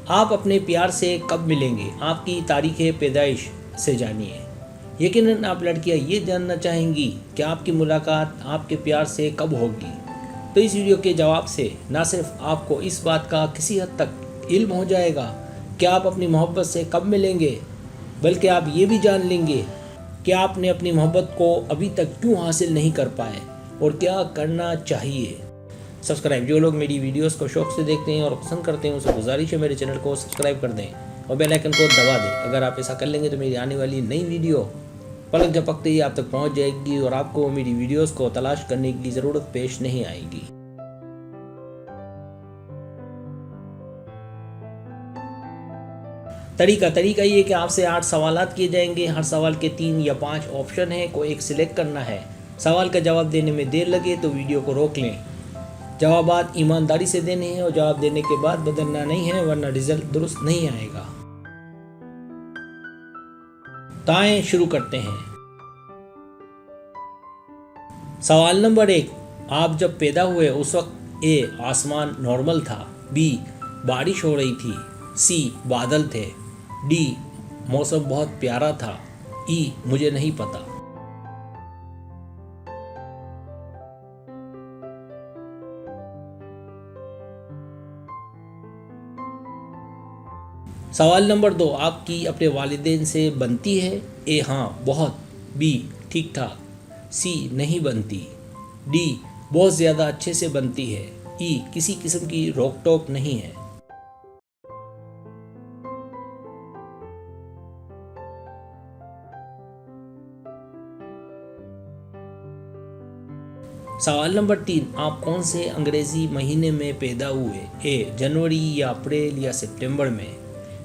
आप अपने प्यार से कब मिलेंगे, आपकी तारीख़ पैदाइश से जानिए। यकीनन आप लड़कियां ये जानना चाहेंगी कि आपकी मुलाकात आपके प्यार से कब होगी। तो इस वीडियो के जवाब से ना सिर्फ आपको इस बात का किसी हद तक इल्म हो जाएगा कि आप अपनी मोहब्बत से कब मिलेंगे, बल्कि आप ये भी जान लेंगे कि आपने अपनी मोहब्बत को अभी तक क्यों हासिल नहीं कर पाए और क्या करना चाहिए। सब्सक्राइब, जो लोग मेरी वीडियोस को शौक से देखते हैं और पसंद करते हैं उनसे गुजारिश है मेरे चैनल को सब्सक्राइब कर दें और बेल आइकन को दबा दें। अगर आप ऐसा कर लेंगे तो मेरी आने वाली नई वीडियो पलक झपकते ही आप तक पहुंच जाएगी और आपको मेरी वीडियोस को तलाश करने की ज़रूरत पेश नहीं आएगी। तरीका ये कि आपसे 8 सवालात किए जाएंगे। हर सवाल के 3 या 5 ऑप्शन हैं, कोई एक सिलेक्ट करना है। सवाल का जवाब देने में देर लगे तो वीडियो को रोक लें। जवाबात ईमानदारी से देने हैं और जवाब देने के बाद बदलना नहीं है, वरना रिजल्ट दुरुस्त नहीं आएगा। तो आइए शुरू करते हैं। सवाल नंबर 1, आप जब पैदा हुए उस वक्त ए आसमान नॉर्मल था, बी बारिश हो रही थी, सी बादल थे, डी मौसम बहुत प्यारा था, ई मुझे नहीं पता। सवाल नंबर 2, आपकी अपने वालिदैन से बनती है? ए हाँ बहुत, बी ठीक ठाक, सी नहीं बनती, डी बहुत ज़्यादा अच्छे से बनती है, ई किसी किस्म की रोक टोक नहीं है। सवाल नंबर 3, आप कौन से अंग्रेज़ी महीने में पैदा हुए? ए जनवरी या अप्रैल या सितंबर में,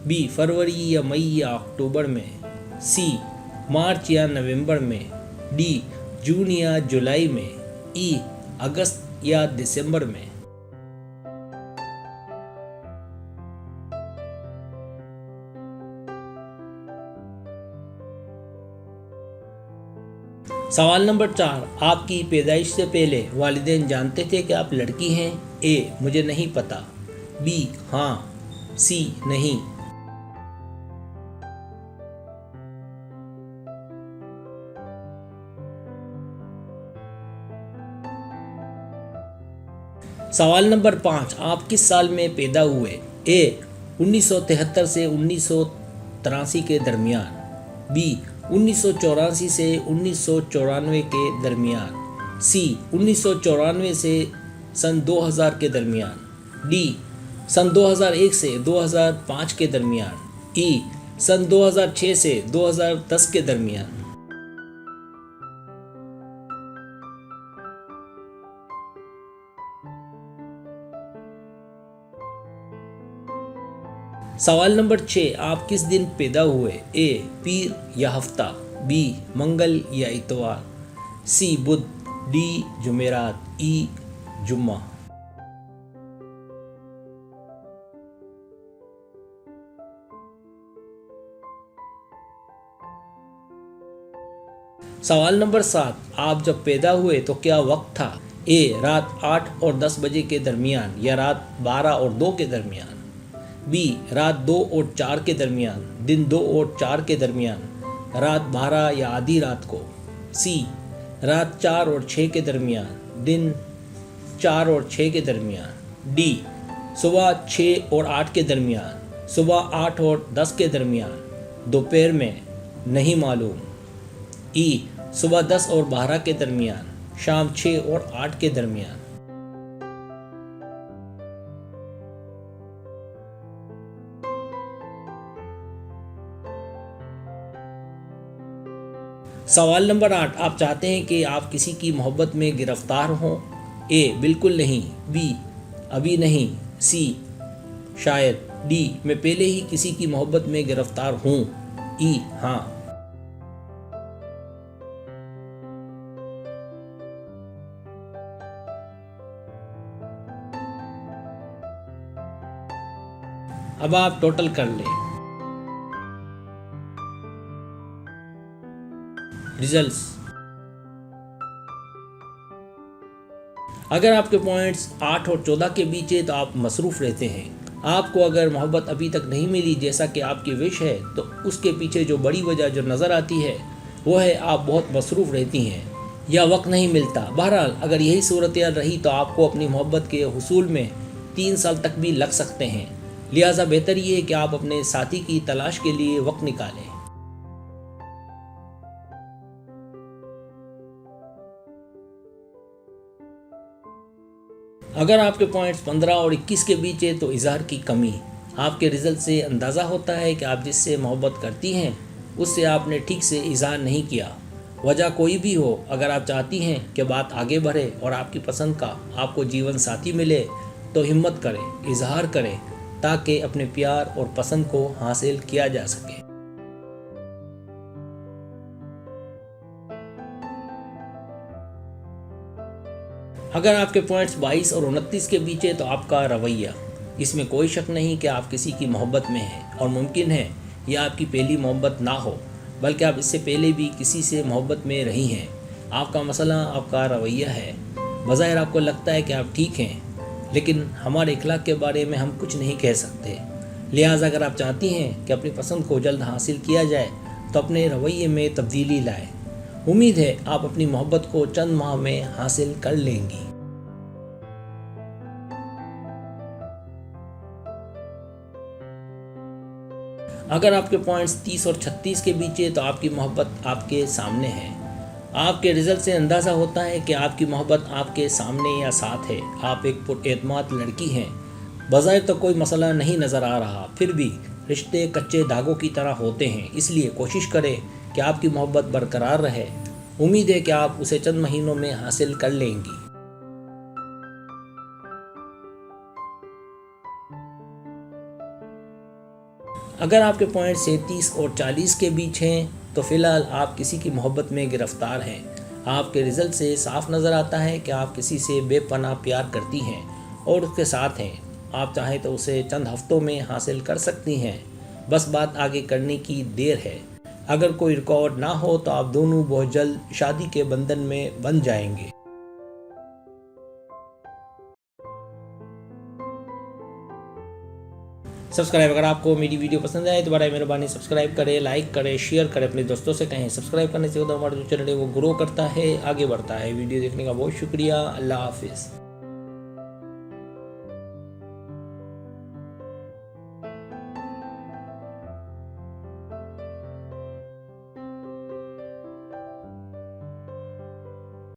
बी फरवरी या मई या अक्टूबर में, सी मार्च या नवंबर में, डी जून या जुलाई में, ई अगस्त या दिसंबर में। सवाल नंबर 4, आपकी पैदाइश से पहले वालिदैन जानते थे कि आप लड़की हैं? ए मुझे नहीं पता, बी हाँ, सी नहीं। सवाल नंबर 5, आप किस साल में पैदा हुए? ए 1973 से 1983 के दरमियान, बी 1984 से 1994 के दरमियान, सी 1994 से सन 2000 के दरमियान, डी सन 2001 से 2005 के दरमियान, ई सन 2006 से 2010 के दरमियान। सवाल नंबर 6, आप किस दिन पैदा हुए? ए पीर या हफ्ता, बी मंगल या इतवार, सी बुध, डी जुमेरात, ई जुम्मा। सवाल नंबर 7, आप जब पैदा हुए तो क्या वक्त था? ए रात 8 और 10 बजे के दरमियान या रात 12 और 2 के दरमियान, बी रात 2 और 4 के दरमियान, दिन 2 और 4 के दरमियान, रात 12 या आधी रात को, सी रात 4 और 6 के दरमियान, दिन 4 और 6 के दरमियान, डी सुबह 6 और 8 के दरमियान, सुबह 8 और 10 के दरमियान, दोपहर में नहीं मालूम, ई सुबह 10 और 12 के दरमियान, शाम 6 और 8 के दरमियान। सवाल नंबर 8, आप चाहते हैं कि आप किसी की मोहब्बत में गिरफ्तार हों? ए बिल्कुल नहीं, बी अभी नहीं, सी शायद, डी मैं पहले ही किसी की मोहब्बत में गिरफ्तार हूँ, ई हाँ। अब आप टोटल कर लें। रिजल्ट्स, अगर आपके पॉइंट्स 8 और 14 के बीच है तो आप मसरूफ़ रहते हैं। आपको अगर मोहब्बत अभी तक नहीं मिली जैसा कि आपकी विश है, तो उसके पीछे जो बड़ी वजह जो नज़र आती है वो है आप बहुत मसरूफ़ रहती हैं या वक्त नहीं मिलता। बहरहाल अगर यही सूरत रही तो आपको अपनी मोहब्बत के हुसूल में 3 साल तक भी लग सकते हैं। लिहाजा बेहतर ये है कि आप अपने साथी की तलाश के लिए वक्त निकालें। अगर आपके पॉइंट्स 15 और 21 के बीच है तो इजहार की कमी। आपके रिजल्ट से अंदाज़ा होता है कि आप जिससे मोहब्बत करती हैं उससे आपने ठीक से इजहार नहीं किया। वजह कोई भी हो, अगर आप चाहती हैं कि बात आगे बढ़े और आपकी पसंद का आपको जीवन साथी मिले तो हिम्मत करें, इजहार करें ताकि अपने प्यार और पसंद को हासिल किया जा सके। अगर आपके पॉइंट्स 22 और 29 के बीच है तो आपका रवैया, इसमें कोई शक नहीं कि आप किसी की मोहब्बत में हैं और मुमकिन है यह आपकी पहली मोहब्बत ना हो, बल्कि आप इससे पहले भी किसी से मोहब्बत में रही हैं। आपका मसला आपका रवैया है। बज़ाहिर आपको लगता है कि आप ठीक हैं, लेकिन हमारे इखलाक के बारे में हम कुछ नहीं कह सकते। लिहाजा अगर आप चाहती हैं कि अपनी पसंद को जल्द हासिल किया जाए तो अपने रवैये में तब्दीली लाएं। उम्मीद है आप अपनी मोहब्बत को चंद माह में हासिल कर लेंगी। अगर आपके पॉइंट्स 30 और 36 के बीच है तो आपकी मोहब्बत आपके सामने है। आपके रिजल्ट से अंदाज़ा होता है कि आपकी मोहब्बत आपके सामने या साथ है। आप एक पुरएतमाद लड़की हैं। बज़ाहिर तो कोई मसला नहीं नज़र आ रहा, फिर भी रिश्ते कच्चे धागों की तरह होते हैं, इसलिए कोशिश करें कि आपकी मोहब्बत बरकरार रहे। उम्मीद है कि आप उसे चंद महीनों में हासिल कर लेंगी। अगर आपके पॉइंट 37 और 40 के बीच हैं तो फ़िलहाल आप किसी की मोहब्बत में गिरफ़्तार हैं। आपके रिज़ल्ट से साफ नज़र आता है कि आप किसी से बेपनाह प्यार करती हैं और उसके साथ हैं। आप चाहें तो उसे चंद हफ्तों में हासिल कर सकती हैं, बस बात आगे करने की देर है। अगर कोई रिकॉर्ड ना हो तो आप दोनों बहुत जल्द शादी के बंधन में बंध जाएंगे। सब्सक्राइब, अगर आपको मेरी वीडियो पसंद आए तो बड़ी मेहरबानी सब्सक्राइब करें, लाइक करें, शेयर करें, अपने दोस्तों से कहें। सब्सक्राइब करने से हमारा जो चैनल है वो ग्रो करता है, आगे बढ़ता है। वीडियो देखने का बहुत शुक्रिया। अल्लाह हाफिज़।